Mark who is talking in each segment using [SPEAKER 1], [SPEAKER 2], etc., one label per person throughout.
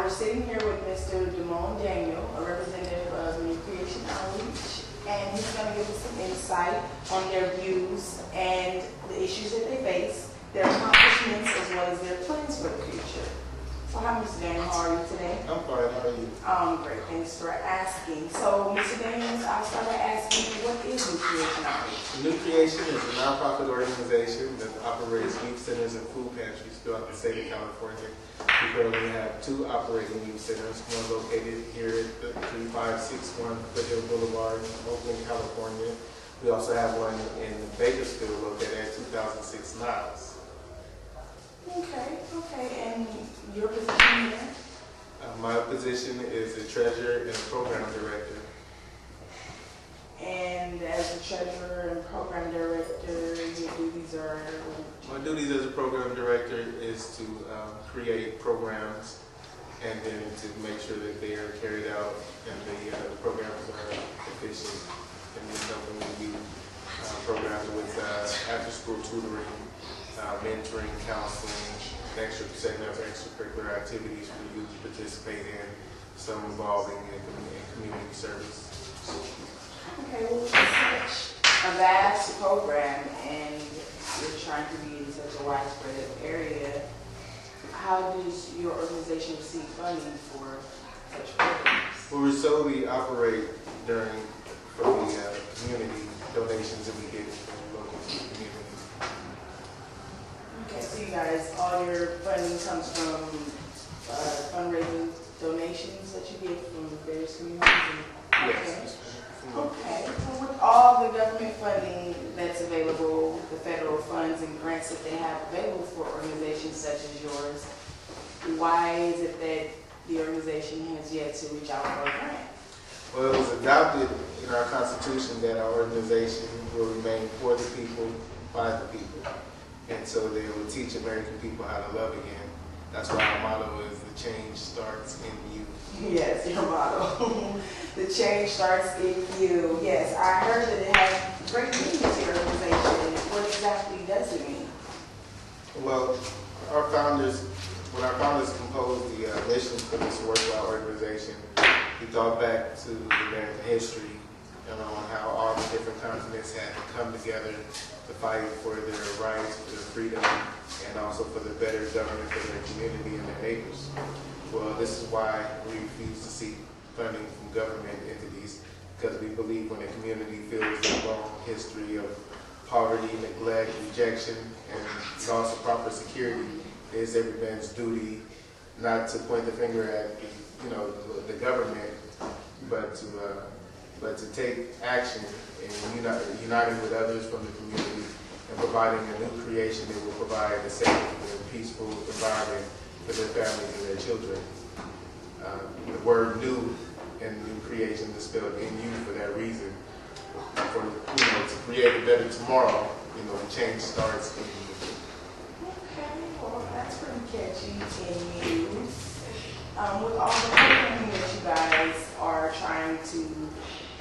[SPEAKER 1] we're sitting here with Mr. Damone, a representative of New Creation Outreach, and he's going to give us some insight on their views and the issues that they face, their accomplishments, as well as their plans for the future. So hi, Mr. Daniel, how are you today?
[SPEAKER 2] I'm fine, how are you?
[SPEAKER 1] Great, thanks for asking. So, Mr. Daniels, I'll start by asking you, what is New Creation Outreach?
[SPEAKER 2] New Creation is a nonprofit organization that operates youth centers and food pantries throughout the state of California. We currently have 2 operating youth centers, one located here at the 3561 Foothill Boulevard in Oakland, California. We also have one in Bakersfield located at 2006 Niles.
[SPEAKER 1] Okay, and your position here?
[SPEAKER 2] My position is a treasurer and a program director.
[SPEAKER 1] And as a treasurer and program director, your duties are?
[SPEAKER 2] My duties as a program director is to create programs and then to make sure that they are carried out and the programs are efficient. And then helping to do programs with after-school tutoring, mentoring, counseling, setting up extracurricular activities for youth to participate in, some involving in community service.
[SPEAKER 1] Okay, well, it's such a vast program and you're trying to be in such a widespread area. How does your organization receive funding for such programs?
[SPEAKER 2] Well, we solely operate from the community donations that we get from the local community.
[SPEAKER 1] Okay, so you guys, all your funding comes from fundraising donations that you get from various communities?
[SPEAKER 2] Yes.
[SPEAKER 1] Okay, so with all the government funding that's available, the federal funds and grants that they have available for organizations such as yours, why is it that the organization has yet to reach out for a grant?
[SPEAKER 2] Well, it was adopted in our Constitution that our organization will remain for the people, by the people. And so they will teach American people how to love again. That's why our motto is the change starts in you.
[SPEAKER 1] Yes, your motto. The change starts in you. Yes, I heard that it has great meaning to your organization. What exactly does it mean?
[SPEAKER 2] Well, when our founders composed the mission for this worthwhile organization, we thought back to American history and on how all the different continents had to come together to fight for their rights, for their freedom, and also for the better government for their community and their neighbors. Well, this is why we refuse to seek funding from government entities, because we believe when a community feels a long history of poverty, neglect, rejection, and loss of proper security, it is every man's duty not to point the finger at the government, but to take action and uniting with others from the community and providing a new creation that will provide a safe and peaceful environment for their families and their children. The word "new" in new creation is spelled "in you" for that reason. To create a better tomorrow, the change starts in you.
[SPEAKER 1] Okay, well, that's pretty catchy in you. With all the programming that you guys are trying to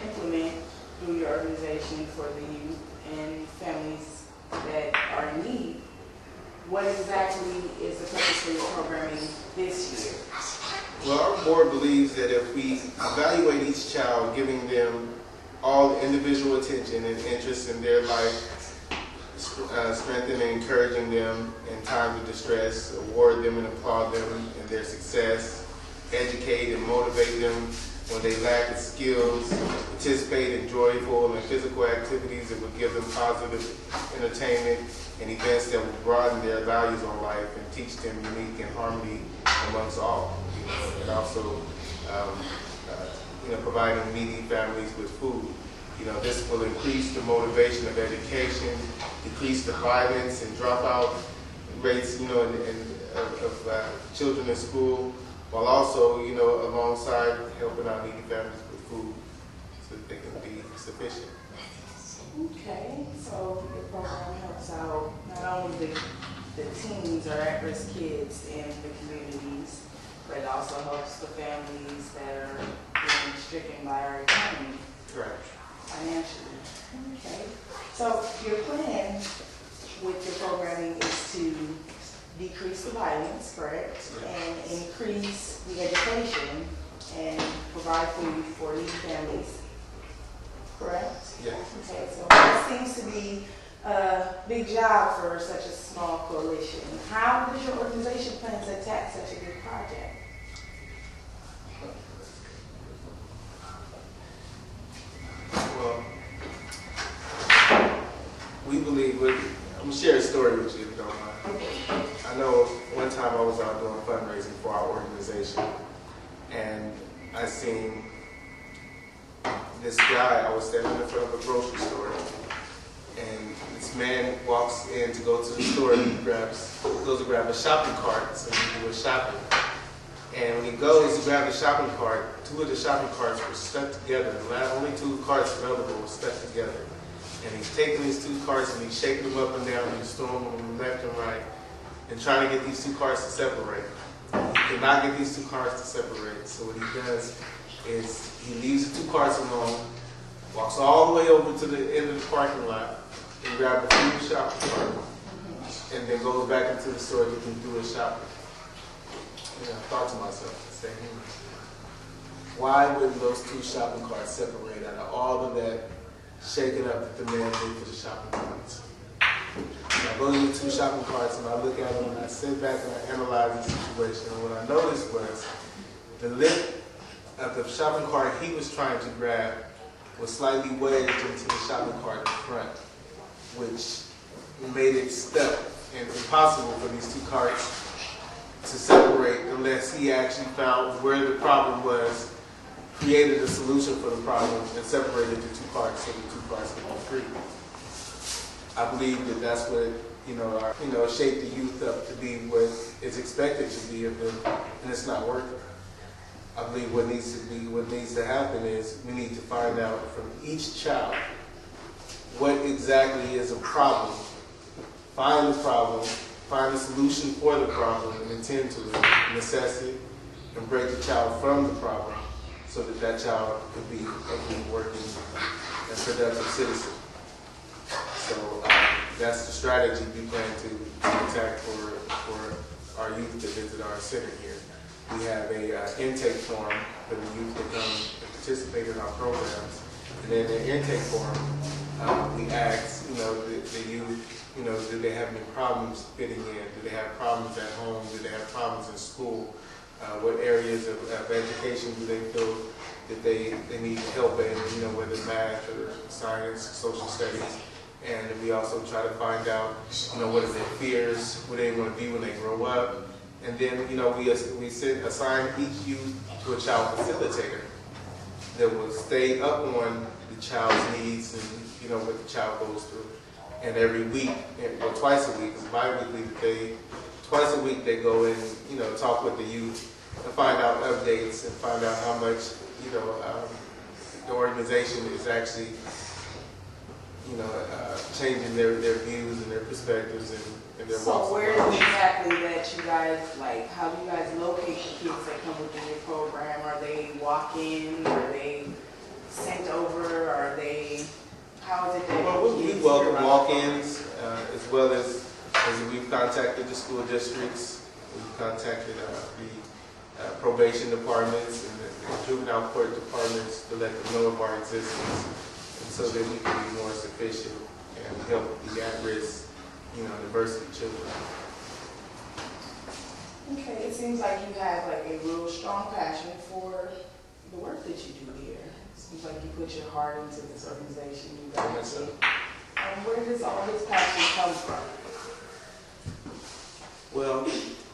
[SPEAKER 1] implement through your organization for the youth and families that are in need, what exactly is the purpose for your programming this year?
[SPEAKER 2] Well, our board believes that if we evaluate each child, giving them all the individual attention and interest in their life, strengthen and encouraging them in times of distress, award them and applaud them in their success, educate and motivate them when they lack the skills, participate in joyful and physical activities that will give them positive entertainment and events that will broaden their values on life and teach them unique and harmony amongst all. And also providing needy families with food. This will increase the motivation of education, decrease the violence and dropout rates, of children in school, while also, alongside helping out needy families with food so that they can be sufficient.
[SPEAKER 1] Okay, so your program helps out not only the teens or at-risk kids in the communities, but it also helps the families that are being stricken by our economy.
[SPEAKER 2] Right.
[SPEAKER 1] Financially. Okay. So your plan with your programming is to decrease the violence, correct? And increase increase the education and provide food for these families. Correct?
[SPEAKER 2] Yes.
[SPEAKER 1] Okay, so that seems to be a big job for such a small coalition. How does your organization plan to attack such a big project?
[SPEAKER 2] Well, we believe, I'm going to share a story with you if you don't mind. I know one time I was out doing fundraising for our organization, and I seen this guy. I was standing in front of a grocery store, and this man walks in to go to the store, and he goes to grab a shopping cart so he can do his shopping. And when he goes to grab the shopping cart, two of the shopping carts were stuck together. The only two carts available were stuck together. And he's taking these two carts and he's shaking them up and down and he's throwing them left and right and trying to get these two carts to separate. He cannot get these two carts to separate. So what he does is he leaves the two carts alone, walks all the way over to the end of the parking lot and grabs the food shopping cart, and then goes back into the store to do his shopping. And I thought to myself, I said, why wouldn't those two shopping carts separate out of all of that shaking up that the man did for the shopping carts? And I go to the two shopping carts and I look at them and I sit back and I analyze the situation. And what I noticed was the lip of the shopping cart he was trying to grab was slightly wedged into the shopping cart in front, which made it stuck and impossible for these two carts to separate unless he actually found where the problem was, created a solution for the problem, and separated the two carts so the two carts could be free. I believe that that's what shaped the youth up to be what is expected to be of them, and it's not working. I believe what needs to happen is we need to find out from each child what exactly is a problem, find the problem, find a solution for the problem, and attend to it, and assess it, and break the child from the problem so that that child could be a working and productive citizen. So that's the strategy we plan to attack for our youth that visit our center here. We have a intake form for the youth that come and participate in our programs. And in the intake form, we ask, the youth, do they have any problems fitting in? Do they have problems at home? Do they have problems in school? What areas of education do they feel that they need help in, whether math or science, social studies? And we also try to find out, what are their fears, what they want to be when they grow up. And then, we assign each youth to a child facilitator that will stay up on the child's needs and, what the child goes through. And every week, or twice a week, it's bi-weekly, twice a week they go in, talk with the youth and find out updates and find out how much, the organization is actually, changing their views and their perspectives and their walks.
[SPEAKER 1] So where is it exactly that you guys, how do you guys locate the kids that come within your program? Are they walk-in? Are they sent over? Are they, how is it that
[SPEAKER 2] we welcome walk-ins as well as we've contacted the school districts. We've contacted the probation departments and the juvenile court departments to let them know of our existence, and so that we can be more sufficient and help the at-risk, diversity children.
[SPEAKER 1] Okay, it seems like you have a real strong passion for the work that you do here. It seems like you put your heart into this organization. You guys do. Where does all this passion come from?
[SPEAKER 2] Well,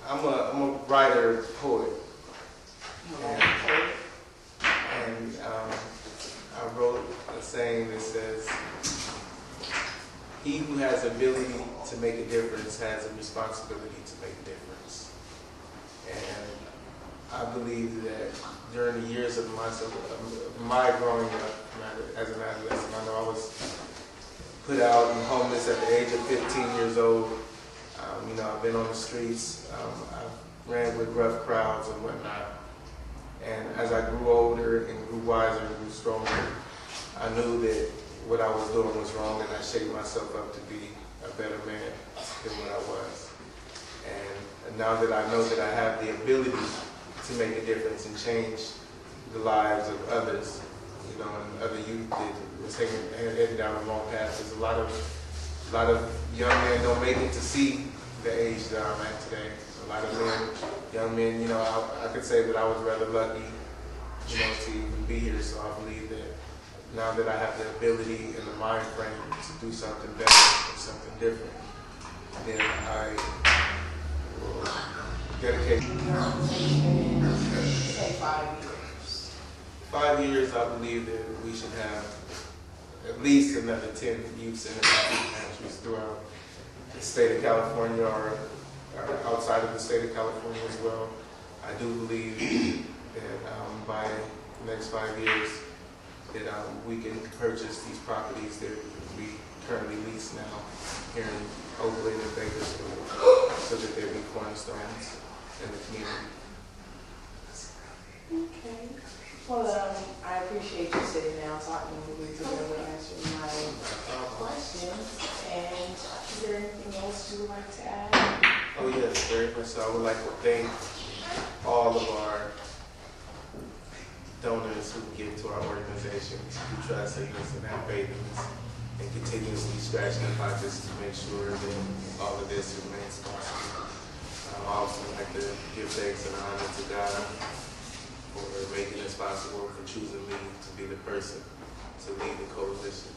[SPEAKER 2] I'm a writer, poet. And I wrote a saying that says, "He who has the ability to make a difference has a responsibility to make a difference." And I believe that during the years of my growing up as an adolescent, I know I was put out and homeless at the age of 15 years old. I've been on the streets. I ran with rough crowds and whatnot. And as I grew older and grew wiser and grew stronger, I knew that what I was doing was wrong, and I shaped myself up to be a better man than what I was. And now that I know that I have the ability to make a difference and change the lives of others, you know, and other youth that was heading down the wrong path. There's a lot of young men don't make it to see the age that I'm at today. A lot of men, young men, you know, I could say that I was rather lucky, you know, to even be here. So I believe that now that I have the ability and the mind frame to do something better or something different, then I will dedicate.
[SPEAKER 1] Say 5 years.
[SPEAKER 2] 5 years, I believe that we should have at least another 10 youth centers and countries throughout the state of California or outside of the state of California as well. I do believe that by the next 5 years that we can purchase these properties that we currently lease now here in Oakland and Bakersfield so that they be cornerstones in the community.
[SPEAKER 1] Okay. Well, I appreciate you sitting down talking with me today and answering my questions. And is there anything else you would like to add?
[SPEAKER 2] Oh yes, very much so. I would like to thank all of our donors who give to our organizations, who trust in us and have faith in us, and continuously scratching their pockets to make sure that all of this remains possible. I also like to give thanks and honor to God for making this possible, for choosing me to be the person to lead the coalition.